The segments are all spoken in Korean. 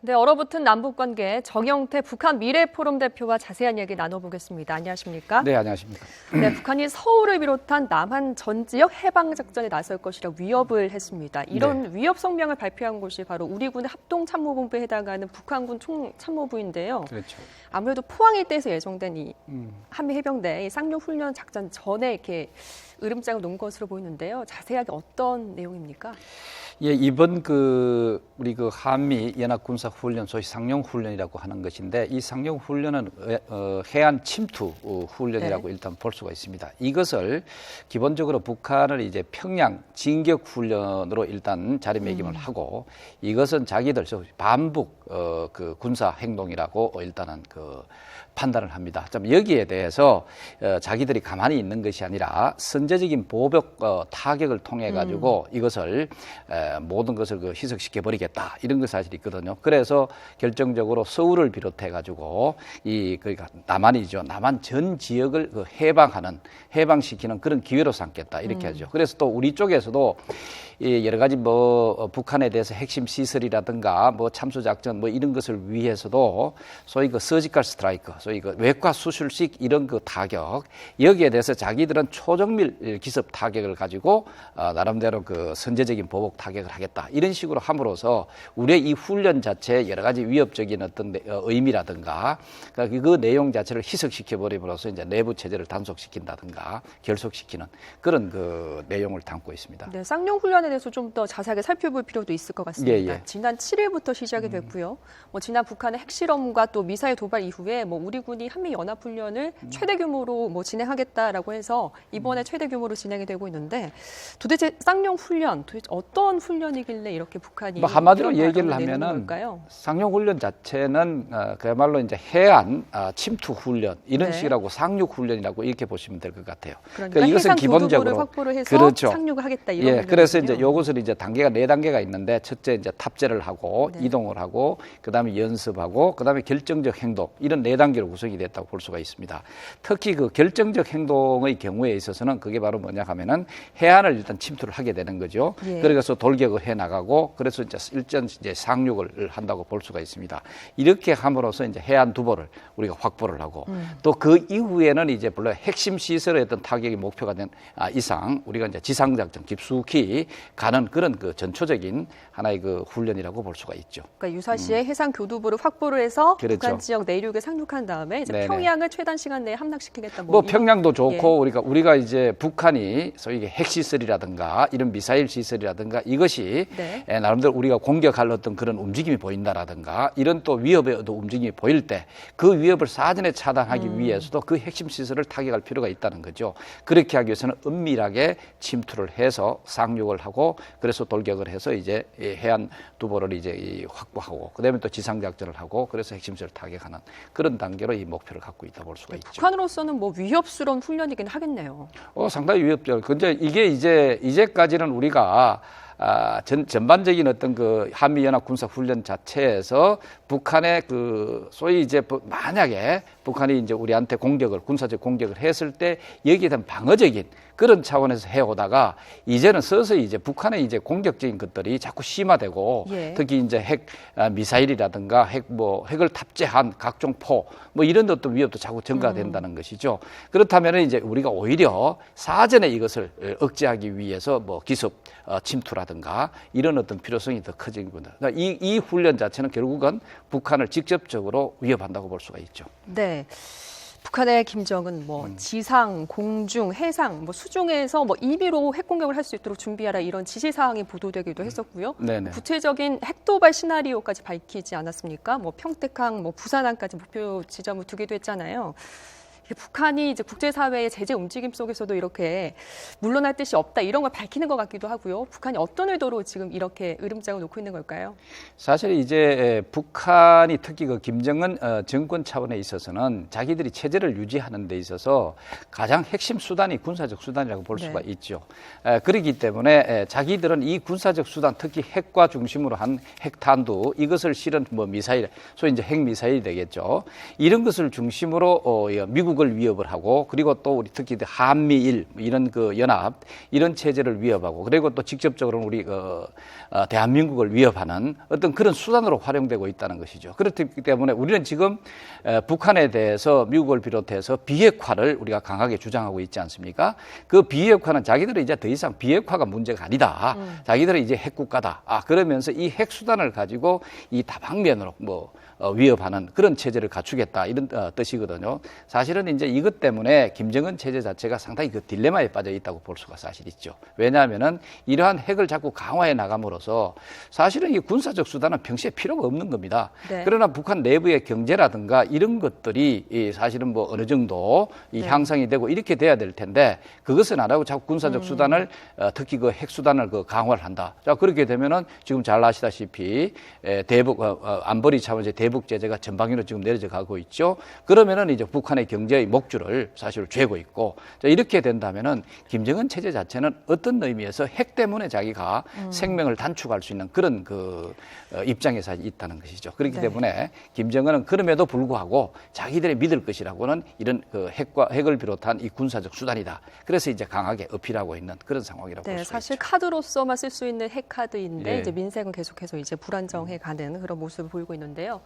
네, 얼어붙은 남북관계 정영태 북한 미래포럼 대표와 자세한 얘기 나눠보겠습니다. 안녕하십니까? 네, 안녕하십니까? 네, 북한이 서울을 비롯한 남한 전 지역 해방작전에 나설 것이라 위협을 했습니다. 이런 위협 성명을 발표한 곳이 바로 우리 군의 합동참모본부에 해당하는 북한군 총참모부인데요. 그렇죠. 아무래도 포항 일대에서 예정된 이 한미 해병대 쌍용훈련 작전 전에 이렇게 으름장을 놓은 것으로 보이는데요. 자세하게 어떤 내용입니까? 예, 이번 우리 한미 연합군사 훈련, 소위 상용 훈련이라고 하는 것인데, 이 상용 훈련은 해안 침투 훈련이라고 일단 볼 수가 있습니다. 이것을 기본적으로 북한을 이제 평양 진격 훈련으로 일단 자리매김을 하고, 이것은 자기들 반북 군사 행동이라고 일단은 판단을 합니다. 좀 여기에 대해서 자기들이 가만히 있는 것이 아니라 선제적인 보복 타격을 통해 가지고 이것을 모든 것을 희석시켜 버리겠다, 이런 것 사실이 있거든요. 그래서 결정적으로 서울을 비롯해 가지고 그러니까 남한이죠. 남한 전 지역을 해방시키는 그런 기회로 삼겠다, 이렇게 하죠. 그래서 또 우리 쪽에서도 여러 가지 북한에 대해서 핵심 시설이라든가 참수작전 이런 것을 위해서도 소위 서지컬 스트라이크, 소위 외과 수술식 이런 타격, 여기에 대해서 자기들은 초정밀 기습 타격을 가지고 나름대로 선제적인 보복 타격을 하겠다, 이런 식으로 함으로써 우리의 이 훈련 자체에 여러 가지 위협적인 어떤 의미라든가 그 내용 자체를 희석시켜 버림으로써 이제 내부 체제를 단속시킨다든가 결속시키는 그런 내용을 담고 있습니다. 네, 쌍용 훈련에 대해서 좀 더 자세하게 살펴볼 필요도 있을 것 같습니다. 예. 지난 7일부터 시작이 됐고요. 지난 북한의 핵실험과 또 미사일 도발 이후에 우리 군이 한미 연합 훈련을 최대 규모로 진행하겠다라고 해서 이번에 최대 규모로 진행이 되고 있는데, 도대체 쌍용 훈련 어떤 훈련이길래 이렇게 북한이 한마디로 얘기를 하면은 쌍용 훈련 자체는 그야말로 이제 해안 침투 훈련 이런 식이라고 상륙 훈련이라고 이렇게 보시면 될 것 같아요. 그러니까 이것은 기본적으로 확보를 해서 그렇죠. 상륙을 하겠다, 이런 그래서 이제 요것을 이제 단계가 4단계가 있는데, 첫째 이제 탑재를 하고 이동을 하고, 그다음에 연습하고, 그다음에 결정적 행동, 이런 4단계로 구성이 됐다고 볼 수가 있습니다. 특히 결정적 행동의 경우에 있어서는 그게 바로 뭐냐 하면은 해안을 일단 침투를 하게 되는 거죠. 그래서 돌격을 해 나가고, 그래서 일전 상륙을 한다고 볼 수가 있습니다. 이렇게 함으로써 이제 해안 두보를 우리가 확보를 하고, 또 그 이후에는 이제 물론 핵심 시설의 어떤 타격이 목표가 된 이상 우리가 이제 지상작전 깊숙이 가는 그런 전초적인 하나의 훈련이라고 볼 수가 있죠. 그러니까 유사시에 해상 교두보를 확보를 해서 그렇죠. 북한 지역 내륙에 상륙한 다음에 이제 평양을 최단 시간 내에 함락시키겠다. 평양도 좋고 우리가 이제 북한이 소위 핵시설이라든가 이런 미사일 시설이라든가 이것이 나름대로 우리가 공격할 어떤 그런 움직임이 보인다라든가 이런 또 위협의 움직임이 보일 때 그 위협을 사전에 차단하기 위해서도 그 핵심 시설을 타격할 필요가 있다는 거죠. 그렇게 하기 위해서는 은밀하게 침투를 해서 상륙을 하고, 그래서 돌격을 해서 이제 해안 두보를 이제 확보하고, 그다음에 또 지상 작전을 하고, 그래서 핵심시설을 타격하는 그런 단계로 이 목표를 갖고 있다 볼 수가 있죠. 북한으로서는 위협스러운 훈련이긴 하겠네요. 상당히 위협적. 근데 이게 이제까지는 우리가 전반적인 어떤 한미연합 군사훈련 자체에서 북한의 소위 이제 만약에 북한이 이제 우리한테 군사적 공격을 했을 때 여기에 대한 방어적인 그런 차원에서 해오다가 이제는 서서히 이제 북한의 이제 공격적인 것들이 자꾸 심화되고, 특히 이제 미사일이라든가 핵을 탑재한 각종 포 이런 어떤 위협도 자꾸 증가된다는 것이죠. 그렇다면 이제 우리가 오히려 사전에 이것을 억제하기 위해서 기습 침투라든가 이런 어떤 필요성이 더 커진 겁니다. 그러니까 이 훈련 자체는 결국은 북한을 직접적으로 위협한다고 볼 수가 있죠. 네. 북한의 김정은 지상, 공중, 해상, 수중에서 임의로 핵공격을 할 수 있도록 준비하라, 이런 지시사항이 보도되기도 했었고요. 구체적인 핵도발 시나리오까지 밝히지 않았습니까? 평택항, 부산항까지 목표 지점을 두기도 했잖아요. 북한이 이제 국제사회의 제재 움직임 속에서도 이렇게 물러날 뜻이 없다, 이런 걸 밝히는 것 같기도 하고요. 북한이 어떤 의도로 지금 이렇게 으름장을 놓고 있는 걸까요? 사실 이제 북한이 특히 김정은 정권 차원에 있어서는 자기들이 체제를 유지하는 데 있어서 가장 핵심 수단이 군사적 수단이라고 볼 수가 있죠. 그렇기 때문에 자기들은 이 군사적 수단, 특히 핵과 중심으로 한 핵탄두, 이것을 실은 미사일, 소위 이제 핵미사일이 되겠죠. 이런 것을 중심으로 미국 미국을 위협을 하고 그리고 또 우리 특히 한미일 이런 그 연합 이런 체제를 위협하고 그리고 또 직접적으로 우리 대한민국을 위협하는 어떤 그런 수단으로 활용되고 있다는 것이죠. 그렇기 때문에 우리는 지금 북한에 대해서 미국을 비롯해서 비핵화를 우리가 강하게 주장하고 있지 않습니까? 그 비핵화는 자기들은 이제 더 이상 비핵화가 문제가 아니다. 자기들은 이제 핵국가다. 그러면서 이 핵수단을 가지고 이 다방면으로 위협하는 그런 체제를 갖추겠다 이런 뜻이거든요. 사실은 이제 이것 때문에 김정은 체제 자체가 상당히 그 딜레마에 빠져 있다고 볼 수가 사실 있죠. 왜냐하면은 이러한 핵을 자꾸 강화해 나감으로써 사실은 이 군사적 수단은 평시에 필요가 없는 겁니다. 네. 그러나 북한 내부의 경제라든가 이런 것들이 사실은 어느 정도 향상이 되고 이렇게 돼야 될 텐데 그것은 안 하고 자꾸 군사적 수단을 특히 그 핵 수단을 강화를 한다. 자 그렇게 되면은 지금 잘 아시다시피 대북 안보리 차원에서 대북 제재가 전방위로 지금 내려져 가고 있죠. 그러면은 이제 북한의 경제의 목줄을 사실 죄고 있고 자, 이렇게 된다면은 김정은 체제 자체는 어떤 의미에서 핵 때문에 자기가 생명을 단축할 수 있는 그런 그 입장에 사실 있다는 것이죠. 그렇기 때문에 김정은은 그럼에도 불구하고 자기들이 믿을 것이라고는 이런 그 핵을 비롯한 이 군사적 수단이다. 그래서 이제 강하게 어필하고 있는 그런 상황이라고 볼 수 있죠. 사실 카드로서만 쓸 수 있는 핵 카드인데 이제 민생은 계속해서 이제 불안정해 가는 그런 모습을 보이고 있는데요.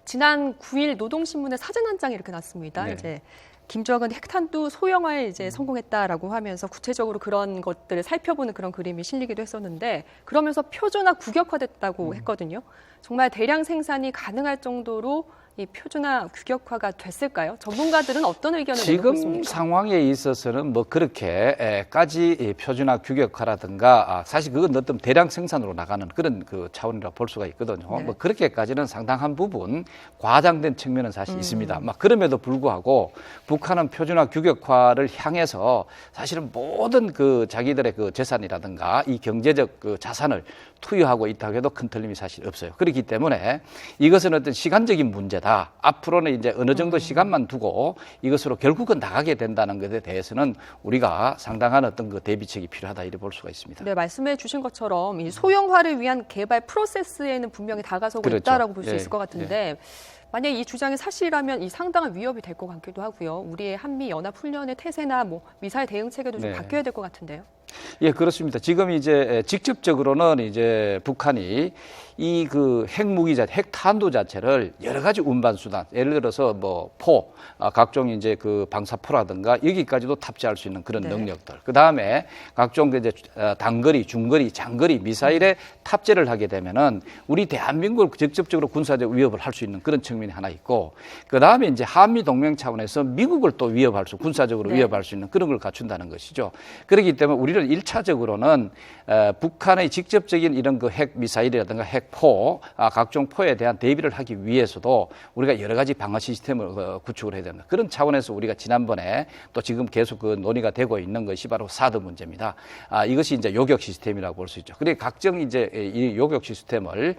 지난 9일 노동신문에 사진 한 장이 이렇게 났습니다. 이제 김정은 핵탄두 소형화에 이제 성공했다라고 하면서 구체적으로 그런 것들을 살펴보는 그런 그림이 실리기도 했었는데 그러면서 표준화 국역화됐다고 했거든요. 정말 대량 생산이 가능할 정도로 이 표준화 규격화가 됐을까요? 전문가들은 어떤 의견을 내놓고 있습니까? 지금 상황에 있어서는 그렇게까지 표준화 규격화라든가 사실 그건 어떤 대량 생산으로 나가는 그런 그 차원이라 볼 수가 있거든요. 네. 그렇게까지는 상당한 부분 과장된 측면은 사실 있습니다. 그럼에도 불구하고 북한은 표준화 규격화를 향해서 사실은 모든 그 자기들의 그 재산이라든가 이 경제적 그 자산을 투여하고 있다고 해도 큰 틀림이 사실 없어요. 그렇기 때문에 이것은 어떤 시간적인 문제다. 앞으로는 이제 어느 정도 시간만 두고 이것으로 결국은 나가게 된다는 것에 대해서는 우리가 상당한 어떤 그 대비책이 필요하다 이렇게 볼 수가 있습니다. 네, 말씀해 주신 것처럼 이 소형화를 위한 개발 프로세스에는 분명히 다가서고 있다라고 볼 수 있을 것 같은데 만약 이 주장이 사실이라면 이 상당한 위협이 될 것 같기도 하고요. 우리의 한미 연합 훈련의 태세나 미사일 대응 체계도 좀 바뀌어야 될 것 같은데요. 예, 그렇습니다. 지금 이제 직접적으로는 이제 북한이 이 그 핵무기 핵탄두 자체를 여러 가지 운반 수단, 예를 들어서 포, 각종 이제 그 방사포라든가 여기까지도 탑재할 수 있는 그런 능력들. 그 다음에 각종 그 이제 단거리, 중거리, 장거리 미사일에 탑재를 하게 되면은 우리 대한민국을 직접적으로 군사적 위협을 할 수 있는 그런 측면이 하나 있고, 그 다음에 이제 한미 동맹 차원에서 미국을 또 군사적으로 위협할 수 있는 그런 걸 갖춘다는 것이죠. 그렇기 때문에 우리는 1차적으로는 북한의 직접적인 이런 그 핵 미사일이라든가 핵포, 각종 포에 대한 대비를 하기 위해서도 우리가 여러 가지 방어 시스템을 구축을 해야 됩니다. 그런 차원에서 우리가 지난번에 또 지금 계속 그 논의가 되고 있는 것이 바로 사드 문제입니다. 이것이 이제 요격 시스템이라고 볼 수 있죠. 그리고 각종 이제 이 요격 시스템을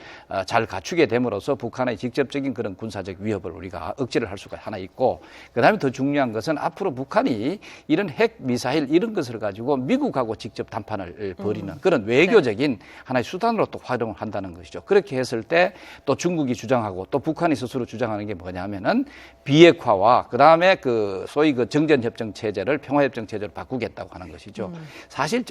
잘 갖추게 됨으로써 북한의 직접적인 그런 군사적 위협을 우리가 억제를 할 수가 하나 있고, 그다음에 더 중요한 것은 앞으로 북한이 이런 핵 미사일 이런 것을 가지고 미국하고 직접 담판을 벌이는 그런 외교적인 하나의 수단으로 또 활용을 한다는 것이죠. 그렇게 했을 때 또 중국이 주장하고 또 북한이 스스로 주장하는 게 뭐냐면은 비핵화와 그다음에 그 소위 그 정전협정 체제를 평화협정 체제로 바꾸겠다고 하는 것이죠. 사실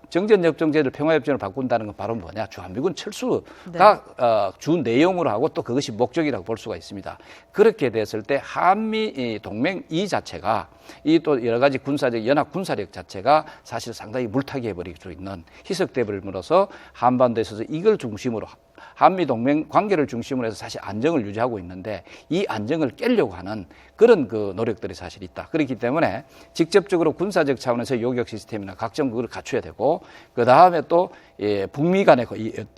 정전협정 체제를 평화협정으로 바꾼다는 건 바로 뭐냐? 주한미군 철수가 주 내용으로 하고 또 그것이 목적이라고 볼 수가 있습니다. 그렇게 됐을 때 한미 동맹 이 자체가 이 또 여러 가지 군사적 연합 군사력 자체가 사실 상당히 물타기 해버릴 수 있는 희석돼 버림으로써 한반도에 있어서 이걸 중심으로 한미 동맹 관계를 중심으로 해서 사실 안정을 유지하고 있는데 이 안정을 깨려고 하는 그런 그 노력들이 사실 있다. 그렇기 때문에 직접적으로 군사적 차원에서 요격 시스템이나 각종 그걸 갖춰야 되고, 그 다음에 또 북미 간의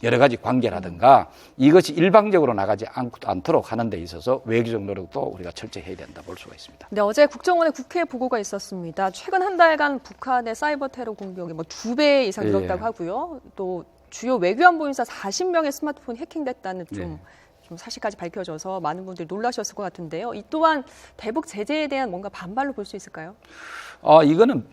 여러 가지 관계라든가 이것이 일방적으로 나가지 않도록 하는 데 있어서 외교적 노력도 우리가 철저히 해야 된다 볼 수가 있습니다. 네, 어제 국정원의 국회 보고가 있었습니다. 최근 한 달간 북한의 사이버 테러 공격이 2배 이상 늘었다고 하고요. 또 주요 외교안보인사 40명의 스마트폰이 해킹됐다는 좀 사실까지 밝혀져서 많은 분들이 놀라셨을 것 같은데요. 이 또한 대북 제재에 대한 뭔가 반발로 볼 수 있을까요? 이거는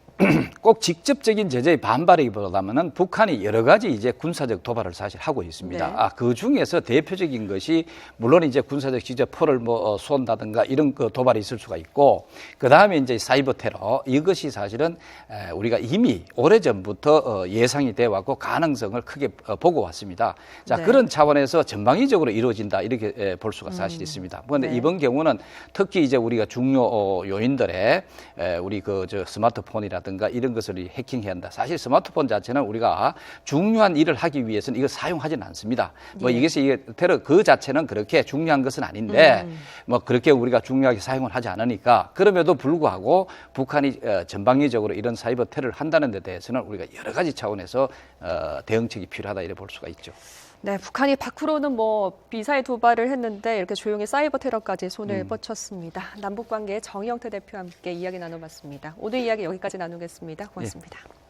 꼭 직접적인 제재의 반발이기보다는 북한이 여러 가지 이제 군사적 도발을 사실 하고 있습니다. 네. 그 중에서 대표적인 것이 물론 이제 군사적 직접 포를 쏜다든가 이런 그 도발이 있을 수가 있고, 그 다음에 이제 사이버 테러, 이것이 사실은 우리가 이미 오래 전부터 예상이 돼 왔고 가능성을 크게 보고 왔습니다. 자, 네. 그런 차원에서 전방위적으로 이루어진다 이렇게 볼 수가 사실 있습니다. 그런데 네. 이번 경우는 특히 이제 우리가 중요 요인들의 우리 저 스마트폰이라든가 이런 것을 해킹해야 한다. 사실 스마트폰 자체는 우리가 중요한 일을 하기 위해서는 이걸 사용하지는 않습니다. 뭐 예. 이게 테러 그 자체는 그렇게 중요한 것은 아닌데 뭐 그렇게 우리가 중요하게 사용을 하지 않으니까, 그럼에도 불구하고 북한이 전방위적으로 이런 사이버 테러를 한다는 데 대해서는 우리가 여러 가지 차원에서 대응책이 필요하다 이렇게 볼 수가 있죠. 네, 북한이 밖으로는 뭐 미사일 도발을 했는데 이렇게 조용히 사이버 테러까지 손을 뻗쳤습니다. 남북 관계의 정영태 대표와 함께 이야기 나눠봤습니다. 오늘 이야기 여기까지 나누겠습니다. 고맙습니다. 예.